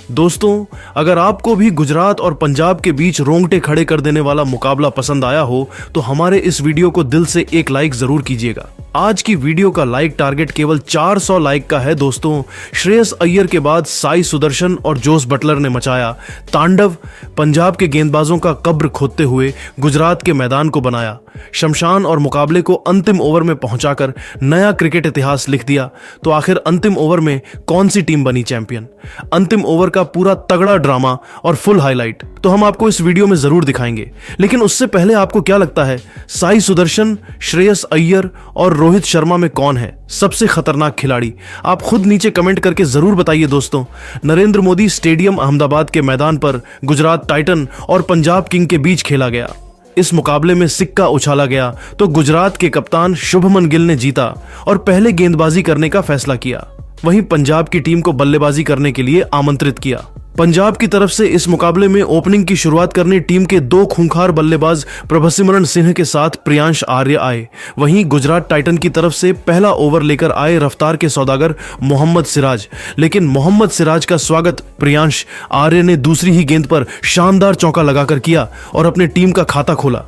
दोस्तों, अगर आपको भी गुजरात और पंजाब के बीच रोंगटे खड़े कर देने वाला मुकाबला पसंद आया हो तो हमारे इस वीडियो को दिल से एक लाइक जरूर कीजिएगा। आज की वीडियो का लाइक टारगेट केवल 400 लाइक का है। दोस्तों, श्रेयस अय्यर के बाद साई सुदर्शन और जोस बटलर ने मचाया तांडव। पंजाब के गेंदबाजों का कब्र खोदते हुए गुजरात के मैदान को बनाया शमशान और मुकाबले को अंतिम ओवर में पहुंचाकर नया क्रिकेट इतिहास लिख दिया। तो आखिर अंतिम ओवर में कौन सी टीम बनी चैंपियन? अंतिम ओवर का पूरा तगड़ा ड्रामा और फुल हाईलाइट तो हम आपको इस वीडियो में जरूर दिखाएंगे। लेकिन उससे पहले आपको क्या लगता है, साई सुदर्शन, श्रेयस अय्यर और रोहित शर्मा में कौन है सबसे खतरनाक खिलाड़ी? आप खुद नीचे कमेंट करके जरूर बताइए। दोस्तों, नरेंद्र मोदी स्टेडियम अहमदाबाद के मैदान पर गुजरात टाइटन और पंजाब किंग के बीच खेला गया। इस मुकाबले में सिक्का उछाला गया तो गुजरात के कप्तान शुभमन गिल ने जीता और पहले गेंदबाजी करने का फैसला किया। वहीं पंजाब की टीम को बल्लेबाजी करने के लिए आमंत्रित किया। पंजाब की तरफ से इस मुकाबले में ओपनिंग की शुरुआत करने टीम के दो खूंखार बल्लेबाज प्रभसिमरन सिंह के साथ प्रियांश आर्य आए। वहीं गुजरात टाइटन की तरफ से पहला ओवर लेकर आए रफ्तार के सौदागर मोहम्मद सिराज। लेकिन मोहम्मद सिराज का स्वागत प्रियांश आर्य ने दूसरी ही गेंद पर शानदार चौका लगाकर किया और अपने टीम का खाता खोला।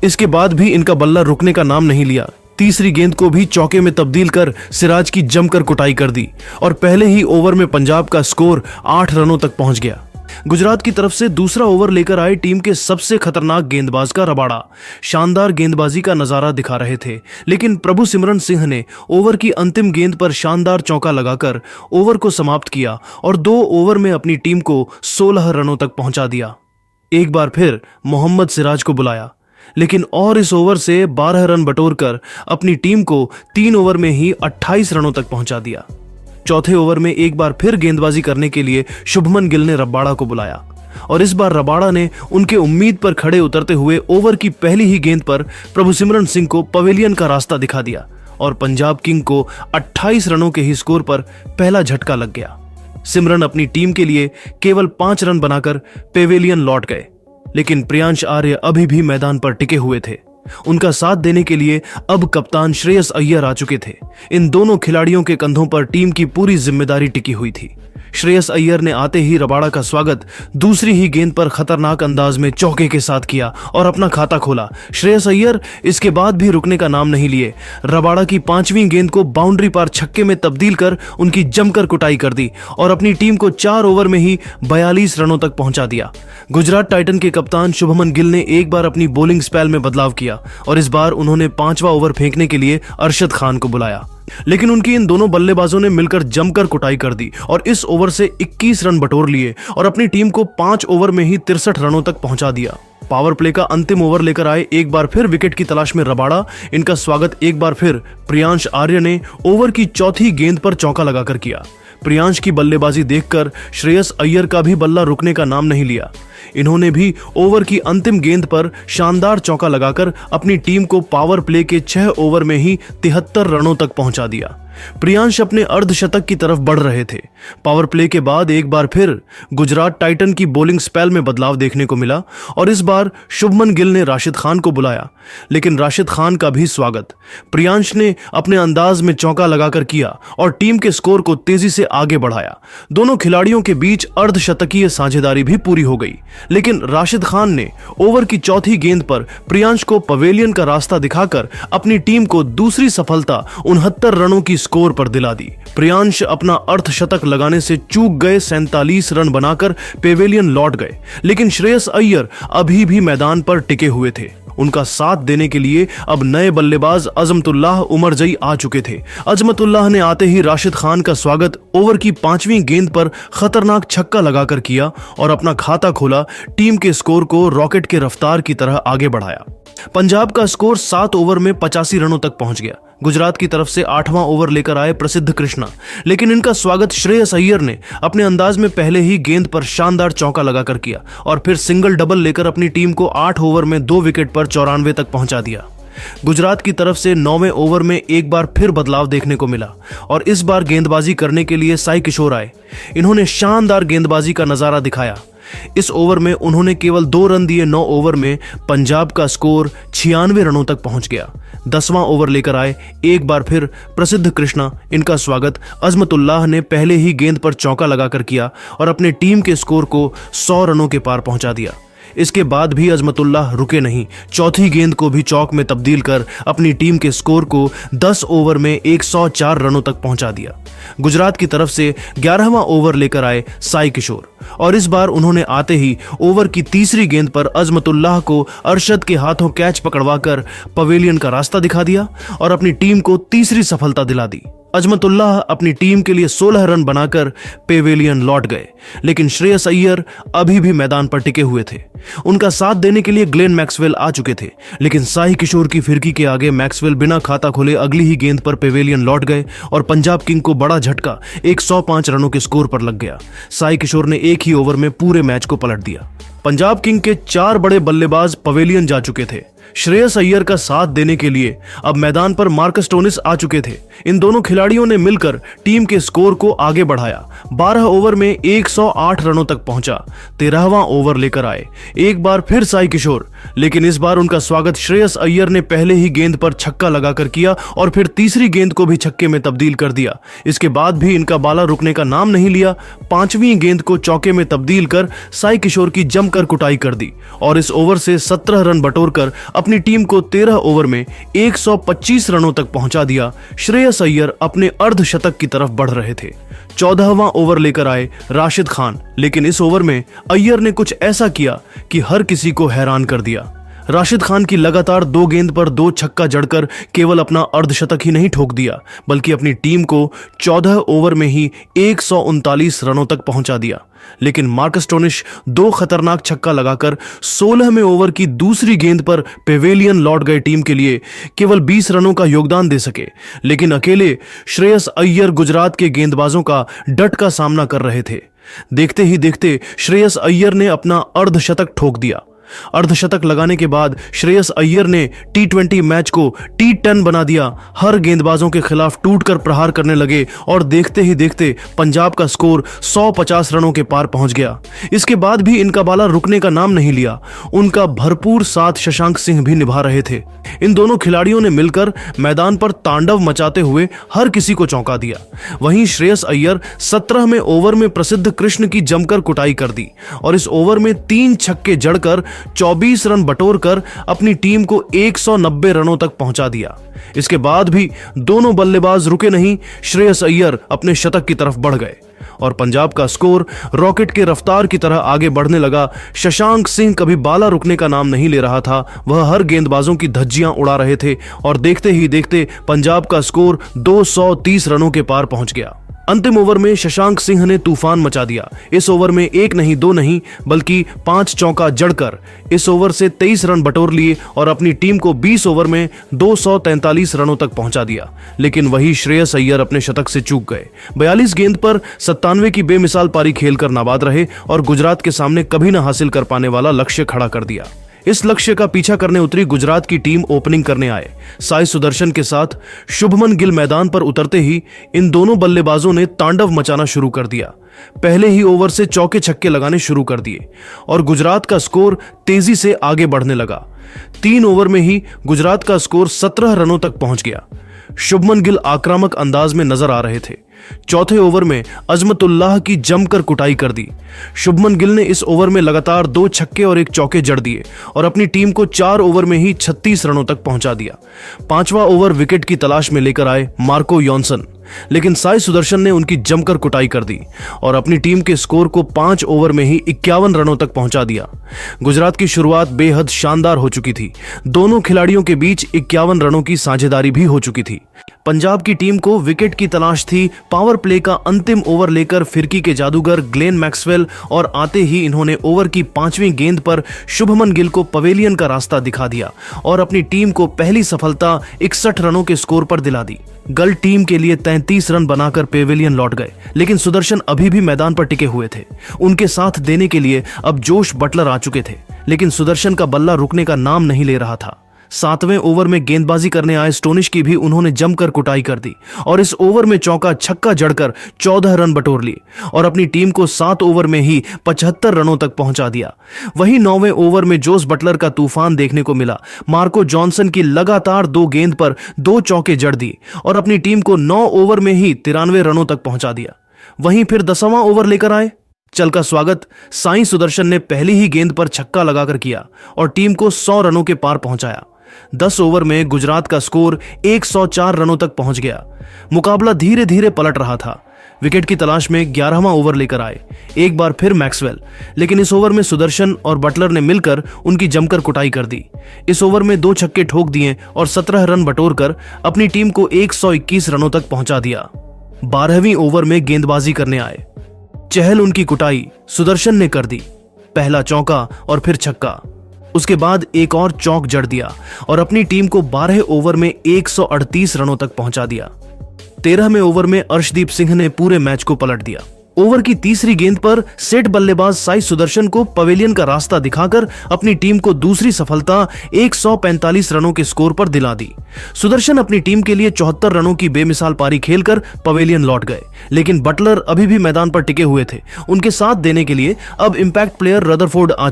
इसके बाद भी इनका बल्ला रुकने का नाम नहीं लिया। तीसरी गेंद को भी चौके में तब्दील कर सिराज की जमकर कुटाई कर दी और पहले ही ओवर में पंजाब का स्कोर 8 रनों तक पहुंच गया। गुजरात की तरफ से दूसरा ओवर लेकर आए टीम के सबसे खतरनाक गेंदबाज का रबाड़ा शानदार गेंदबाजी का नजारा दिखा रहे थे। लेकिन प्रभसिमरन सिंह ने ओवर की अंतिम गेंद पर शानदार चौका लगाकर ओवर को समाप्त किया और 2 ओवर में अपनी टीम को 16 रनों तक पहुंचा दिया। एक बार फिर मोहम्मद सिराज को बुलाया, लेकिन और इस ओवर से 12 रन बटोरकर अपनी टीम को 3 ओवर में ही 28 रनों तक पहुंचा दिया। चौथे ओवर में एक बार फिर गेंदबाजी करने के लिए शुभमन गिल ने रबाड़ा को बुलाया और इस बार रबाड़ा ने उनके उम्मीद पर खड़े उतरते हुए ओवर की पहली ही गेंद पर प्रभसिमरन सिंह को पवेलियन का रास्ता दिखा दिया और पंजाब किंग को 28 रनों के ही स्कोर पर पहला झटका लग गया। सिमरन अपनी टीम के लिए केवल 5 रन बनाकर पेवेलियन लौट गए, लेकिन प्रियांश आर्य अभी भी मैदान पर टिके हुए थे। उनका साथ देने के लिए अब कप्तान श्रेयस अय्यर आ चुके थे। इन दोनों खिलाड़ियों के कंधों पर टीम की पूरी जिम्मेदारी टिकी हुई थी। श्रेयस अय्यर ने आते ही रबाड़ा का स्वागत दूसरी ही गेंद पर खतरनाक अंदाज में चौके के साथ किया और अपना खाता खोला। श्रेयस अय्यर इसके बाद भी रुकने का नाम नहीं लिए। रबाड़ा की 5वीं गेंद को बाउंड्री पार छक्के में तब्दील कर उनकी जमकर कुटाई कर दी और अपनी टीम को 4 ओवर में ही 42 रनों तक पहुंचा दिया। गुजरात टाइटन के कप्तान शुभमन गिल ने एक बार अपनी बॉलिंग स्पेल में बदलाव किया और इस बार उन्होंने 5वां ओवर फेंकने के लिए अरशद खान को बुलाया। लेकिन उनकी इन दोनों बल्लेबाजों ने मिलकर जमकर कुटाई कर दी और इस ओवर से 21 रन बटोर लिए और अपनी टीम को 5 ओवर में ही 63 रनों तक पहुंचा दिया। पावर प्ले का अंतिम ओवर लेकर आए एक बार फिर विकेट की तलाश में रबाड़ा। इनका स्वागत एक बार फिर प्रियांश आर्य ने ओवर की चौथी गेंद पर चौका लगाकर किया। प्रियांश की बल्लेबाजी देखकर श्रेयस अय्यर का भी बल्ला रुकने का नाम नहीं लिया। इन्होंने भी ओवर की अंतिम गेंद पर शानदार चौका लगाकर अपनी टीम को पावर प्ले के 6 ओवर में ही 73 रनों तक पहुंचा दिया। प्रियांश अपने अर्धशतक की तरफ बढ़ रहे थे। पावर प्ले के बाद एक बार फिर गुजरात टाइटन की बॉलिंग स्पेल में बदलाव देखने को मिला और इस बार शुभमन गिल ने राशिद खान को बुलाया, लेकिन राशिद खान का भी स्वागत प्रियांश ने अपने अंदाज में चौका लगाकर किया और टीम के स्कोर को तेजी से आगे बढ़ाया। दोनों खिलाड़ियों के बीच अर्धशतकीय साझेदारी भी पूरी हो गई, लेकिन राशिद खान ने ओवर की चौथी गेंद पर प्रियांश को पवेलियन का रास्ता दिखाकर अपनी टीम को दूसरी सफलता 69 रनों की स्कोर पर दिला दी। प्रियांश अपना अर्धशतक लगाने से चूक गए 47 रन बनाकर पेवेलियन लौट गए, लेकिन श्रेयस अय्यर अभी भी मैदान पर टिके हुए थे। उनका साथ देने के लिए अब नए बल्लेबाज अजमतुल्लाह उमरजई आ चुके थे। अजमतुल्लाह ने आते ही राशिद खान का स्वागत ओवर की 5वीं गेंद पर खतरनाक छक्का लगाकर किया और अपना खाता खोला। टीम के स्कोर को रॉकेट के रफ्तार की तरह आगे बढ़ाया। पंजाब का स्कोर 7 ओवर में 85 रनों तक पहुंच गया। गुजरात की तरफ से 8वां ओवर लेकर आए प्रसिद्ध कृष्णा, लेकिन इनका स्वागत श्रेयस अय्यर ने अपने अंदाज में पहले ही गेंद पर शानदार चौका लगाकर किया और फिर सिंगल डबल लेकर अपनी टीम को 8 ओवर में 2 विकेट पर 94 तक पहुंचा दिया। गुजरात की तरफ से 9वें ओवर में एक बार फिर बदलाव देखने को मिला और इस बार गेंदबाजी करने के लिए साई किशोर आए। इन्होंने शानदार गेंदबाजी का नजारा दिखाया। इस ओवर में उन्होंने केवल 2 रन दिए। 9 ओवर में पंजाब का स्कोर 96 रनों तक पहुंच गया। 10वां ओवर लेकर आए एक बार फिर प्रसिद्ध कृष्णा। इनका स्वागत अजमतुल्लाह ने पहले ही गेंद पर चौका लगाकर किया और अपने टीम के स्कोर को 100 रनों के पार पहुंचा दिया। इसके बाद भी अजमतुल्लाह रुके नहीं। चौथी गेंद को भी चौक में तब्दील कर अपनी टीम के स्कोर को 10 ओवर में 104 रनों तक पहुंचा दिया। गुजरात की तरफ से 11वां ओवर लेकर आए साई किशोर और इस बार उन्होंने आते ही ओवर की तीसरी गेंद पर अजमतुल्लाह को अरशद के हाथों कैच पकड़वाकर पवेलियन का रास्ता दिखा दिया और अपनी टीम को तीसरी सफलता दिला दी। अजमतुल्लाह अपनी टीम के लिए 16 रन बनाकर पेवेलियन लौट गए, लेकिन श्रेयस अय्यर अभी भी मैदान पर टिके हुए थे। उनका साथ देने के लिए ग्लेन मैक्सवेल आ चुके थे, लेकिन साई किशोर की फिरकी के आगे मैक्सवेल बिना खाता खोले अगली ही गेंद पर पेवेलियन लौट गए और पंजाब किंग को बड़ा झटका 105 रनों के स्कोर पर लग गया। साई किशोर ने एक ही ओवर में पूरे मैच को पलट दिया। पंजाब किंग के 4 बड़े बल्लेबाज पवेलियन जा चुके थे। श्रेयस अय्यर का साथ देने के लिए अब मैदान पर मार्कस स्टोनिस आ चुके थे। इन दोनों खिलाड़ियों ने मिलकर टीम के स्कोर को आगे बढ़ाया। 12 ओवर में 108 रनों तक पहुंचा। 13वां ओवर लेकर आए एक बार फिर साई किशोर, लेकिन इस बार उनका स्वागत श्रेयस अय्यर ने पहले ही गेंद पर छक्का लगाकर किया और फिर तीसरी गेंद को भी छक्के में तब्दील कर दिया। इसके बाद भी इनका बाला रुकने का नाम नहीं लिया। 5वीं गेंद को चौके में तब्दील कर साई किशोर की जमकर कुटाई कर दी और इस ओवर से 17 रन बटोरकर अपनी टीम को 13 ओवर में 125 रनों तक पहुंचा दिया। श्रेयस अय्यर अपने अर्धशतक की तरफ बढ़ रहे थे। 14वां ओवर लेकर आए राशिद खान, लेकिन इस ओवर में अय्यर ने कुछ ऐसा किया कि हर किसी को हैरान कर दिया। राशिद खान की लगातार 2 गेंद पर 2 छक्का जड़कर केवल अपना अर्धशतक ही नहीं ठोक दिया, बल्कि अपनी टीम को 14 ओवर में ही 139 रनों तक पहुंचा दिया। लेकिन मार्कस स्टोनिस 2 खतरनाक छक्का लगाकर 16वें ओवर की दूसरी गेंद पर पेवेलियन लौट गए। टीम के लिए केवल 20 रनों का योगदान दे सके, लेकिन अकेले श्रेयस अय्यर गुजरात के गेंदबाजों का डट का सामना कर रहे थे। देखते ही देखते श्रेयस अय्यर ने अपना अर्धशतक ठोक दिया। अर्धशतक लगाने के बाद श्रेयस अय्यर ने T20 मैच को T10 बना दिया। हर गेंदबाजों के खिलाफ टूटकर प्रहार करने लगे और देखते ही देखते पंजाब का स्कोर 150 रनों के पार पहुंच गया। इसके बाद भी इनका बाला रुकने का नाम नहीं लिया। उनका भरपूर साथ शशांक सिंह भी निभा रहे थे। इन दोनों खिलाड़ियों ने मिलकर मैदान पर तांडव मचाते हुए हर किसी को चौंका दिया। वहीं श्रेयस अय्यर 17वें ओवर में प्रसिद्ध कृष्ण की जमकर कुटाई कर दी और इस ओवर में 3 छक्के जड़कर 24 रन बटोरकर अपनी टीम को 190 रनों तक पहुंचा दिया। इसके बाद भी दोनों बल्लेबाज रुके नहीं। श्रेयस अय्यर अपने शतक की तरफ बढ़ गए और पंजाब का स्कोर रॉकेट के रफ्तार की तरह आगे बढ़ने लगा। शशांक सिंह कभी बाला रुकने का नाम नहीं ले रहा था। वह हर गेंदबाजों की धज्जियां उड़ा रहे थे और देखते ही देखते पंजाब का स्कोर 230 रनों के पार पहुंच गया। अंतिम ओवर में शशांक सिंह ने तूफान मचा दिया। इस ओवर में 1 नहीं 2 नहीं बल्कि 5 चौका जड़कर इस ओवर से 23 रन बटोर लिए और अपनी टीम को 20 ओवर में 243 रनों तक पहुंचा दिया। लेकिन वही श्रेयस अय्यर अपने शतक से चूक गए। 42 गेंद पर 97 की बेमिसाल पारी खेलकर नाबाद रहे और गुजरात के सामने कभी न हासिल कर पाने वाला लक्ष्य खड़ा कर दिया। इस लक्ष्य का पीछा करने उतरी गुजरात की टीम ओपनिंग करने आए। साई सुदर्शन के साथ शुभमन गिल मैदान पर उतरते ही इन दोनों बल्लेबाजों ने तांडव मचाना शुरू कर दिया। पहले ही ओवर से चौके छक्के लगाने शुरू कर दिए और गुजरात का स्कोर तेजी से आगे बढ़ने लगा। 3 ओवर में ही गुजरात का स्कोर 17 रनों तक पहुंच गया। शुभमन गिल आक्रामक अंदाज में नजर आ रहे थे। चौथे ओवर में अजमतुल्लाह की जमकर कुटाई कर दी। शुभमन गिल ने इस ओवर में लगातार 2 छक्के और 1 चौके जड़ दिए और अपनी टीम को 4 ओवर में ही 36 रनों तक पहुंचा दिया। 5वां ओवर विकेट की तलाश में लेकर आए मार्को यॉनसन, लेकिन साई सुदर्शन ने उनकी जमकर कुटाई कर दी और अपनी टीम के स्कोर को 5 ओवर में ही 51 रनों तक पहुंचा दिया। गुजरात की शुरुआत बेहद शानदार हो चुकी थी। दोनों खिलाड़ियों के बीच 51 रनों की साझेदारी भी हो चुकी थी। पंजाब की टीम को विकेट की तलाश थी। पावर प्ले का अंतिम ओवर लेकर फिरकी के जादूगर ग्लेन मैक्सवेल और आते ही इन्होंने ओवर की 5वीं गेंद पर शुभमन गिल को पवेलियन का रास्ता दिखा दिया और अपनी टीम को पहली सफलता 61 रनों के स्कोर पर दिला दी। गल टीम के लिए 33 रन बनाकर पेवेलियन लौट गए, लेकिन सुदर्शन अभी भी मैदान पर टिके हुए थे। उनके साथ देने के लिए अब जोश बटलर आ चुके थे, लेकिन सुदर्शन का बल्ला रुकने का नाम नहीं ले रहा था। 7वें ओवर में गेंदबाजी करने आए स्टोनिश की भी उन्होंने जमकर कुटाई कर दी और इस ओवर में चौका छक्का जड़कर 14 रन बटोर लिए और अपनी टीम को 7 ओवर में ही 75 रनों तक पहुंचा दिया। वहीं 9वें ओवर में जोस बटलर का तूफान देखने को मिला। मार्को जॉनसन की लगातार 2 गेंद पर 2 चौके जड़ दिए और अपनी टीम को 9 ओवर में ही 93 रनों तक पहुंचा दिया। वहीं फिर 10वां ओवर लेकर आए। चल का स्वागत साई सुदर्शन ने पहली ही गेंद पर छक्का लगाकर किया और टीम को 100 रनों के पार पहुंचाया। 10 ओवर में गुजरात का स्कोर 104 रनों तक पहुंच गया। मुकाबला धीरे धीरे पलट रहा था। विकेट की तलाश में 11वां ओवर लेकर आए, एक बार फिर मैक्सवेल, लेकिन इस ओवर में सुदर्शन और बटलर ने मिलकर उनकी जमकर कुटाई कर दी। इस ओवर में 2 छक्के ठोक दिए और 17 रन बटोरकर अपनी टीम को 121 रनों तक पहुंचा दिया। 12वीं ओवर में गेंदबाजी करने आए। चहल उनकी कुटाई सुदर्शन ने कर दी। पहला चौका और फिर छक्का, उसके बाद एक और चौक जड़ दिया और अपनी टीम को 12 ओवर में 138 रनों तक पहुंचा दिया। 13वें ओवर में अर्शदीप सिंह ने पूरे मैच को पलट दिया। ओवर की तीसरी गेंद पर सेट बल्लेबाज साई सुदर्शन को पवेलियन का रास्ता दिखाकर अपनी टीम को दूसरी सफलता 145 रनों के स्कोर पर दिला दी। सुदर्शन अपनी टीम के लिए 74 रनों की बेमिसाल पारी खेलकर पवेलियन लौट गए, लेकिन बटलर अभी भी मैदान पर टिके हुए थे। उनके साथ देने के लिए अब इंपैक्ट प्लेयर रदरफोर्ड आ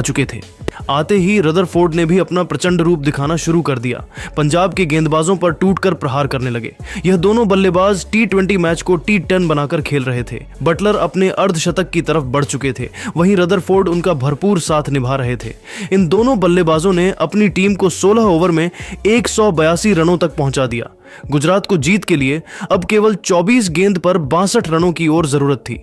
चुके थे। आते ही रदरफोर्ड ने भी अपना प्रचंड रूप दिखाना शुरू कर दिया। पंजाब के गेंदबाजों पर टूटकर प्रहार करने लगे। यह दोनों बल्लेबाज T20 मैच को T10 बनाकर खेल रहे थे। बटलर अपने अर्धशतक की तरफ बढ़ चुके थे, वहीं रदरफोर्ड उनका भरपूर साथ निभा रहे थे। इन दोनों बल्लेबाजों ने अपनी टीम को 16 ओवर में 182 रनों तक पहुंचा दिया। गुजरात को जीत के लिए अब केवल 24 गेंद पर 62 रनों की और जरूरत थी।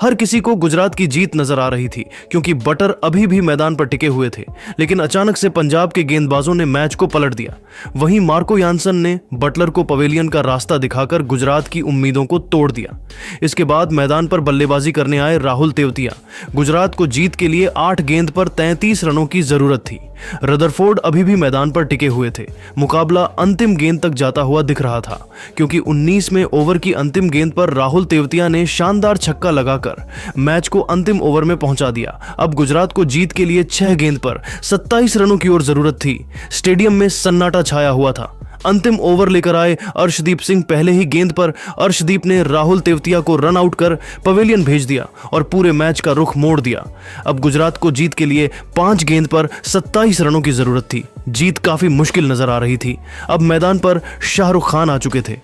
हर किसी को गुजरात की जीत नजर आ रही थी क्योंकि बटर अभी भी मैदान पर टिके हुए थे, लेकिन अचानक से पंजाब के गेंदबाजों ने मैच को पलट दिया। वहीं मार्को यानसन ने बटलर को पवेलियन का रास्ता दिखाकर गुजरात की उम्मीदों को तोड़ दिया। इसके बाद मैदान पर बल्लेबाजी करने आए राहुल तेवतिया। गुजरात को जीत के लिए 8 गेंद पर 33 रनों की जरूरत थी। रदरफोर्ड अभी भी मैदान पर टिके हुए थे। मुकाबला अंतिम गेंद तक जाता हुआ दिख रहा था क्योंकि 19वें ओवर की अंतिम गेंद पर राहुल तेवतिया ने शानदार छक्का लगाकर मैच को अंतिम ओवर में पहुंचा दिया। अब गुजरात को जीत के लिए 6 गेंद पर 27 रनों की ओर जरूरत थी। स्टेडियम में सन्नाटा छाया हुआ था। अंतिम ओवर लेकर आए अर्शदीप सिंह। पहले ही गेंद पर अर्शदीप ने राहुल तेवतिया को रन आउट कर पवेलियन भेज दिया और पूरे मैच का रुख मोड़ दिया। अब गुजरात को जीत के लिए 5 गेंद पर 27 रनों की जरूरत थी। जीत काफी मुश्किल नजर आ रही थी। अब मैदान पर शाहरुख खान आ चुके थे,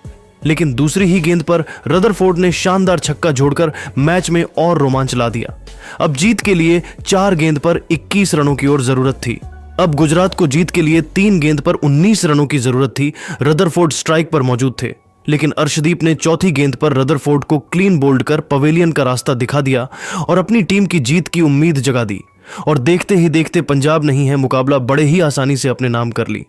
लेकिन दूसरी ही गेंद पर रदरफोर्ड ने शानदार छक्का जोड़कर मैच में और रोमांच ला दिया। अब जीत के लिए 4 गेंद पर 21 रनों की ओर जरूरत थी। अब गुजरात को जीत के लिए 3 गेंद पर 19 रनों की जरूरत थी। रदरफोर्ड स्ट्राइक पर मौजूद थे, लेकिन अर्शदीप ने चौथी गेंद पर रदरफोर्ड को क्लीन बोल्ड कर पवेलियन का रास्ता दिखा दिया और अपनी टीम की जीत की उम्मीद जगा दी। और देखते ही देखते पंजाब नहीं है मुकाबला बड़े ही आसानी से अपने नाम कर ली।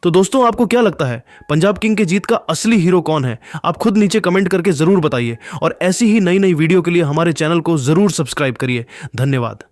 तो दोस्तों, आपको क्या लगता है पंजाब किंग के जीत का असली हीरो कौन है? आप खुद नीचे कमेंट करके जरूर बताइए और ऐसी ही नई नई वीडियो के लिए हमारे चैनल को जरूर सब्सक्राइब करिए। धन्यवाद।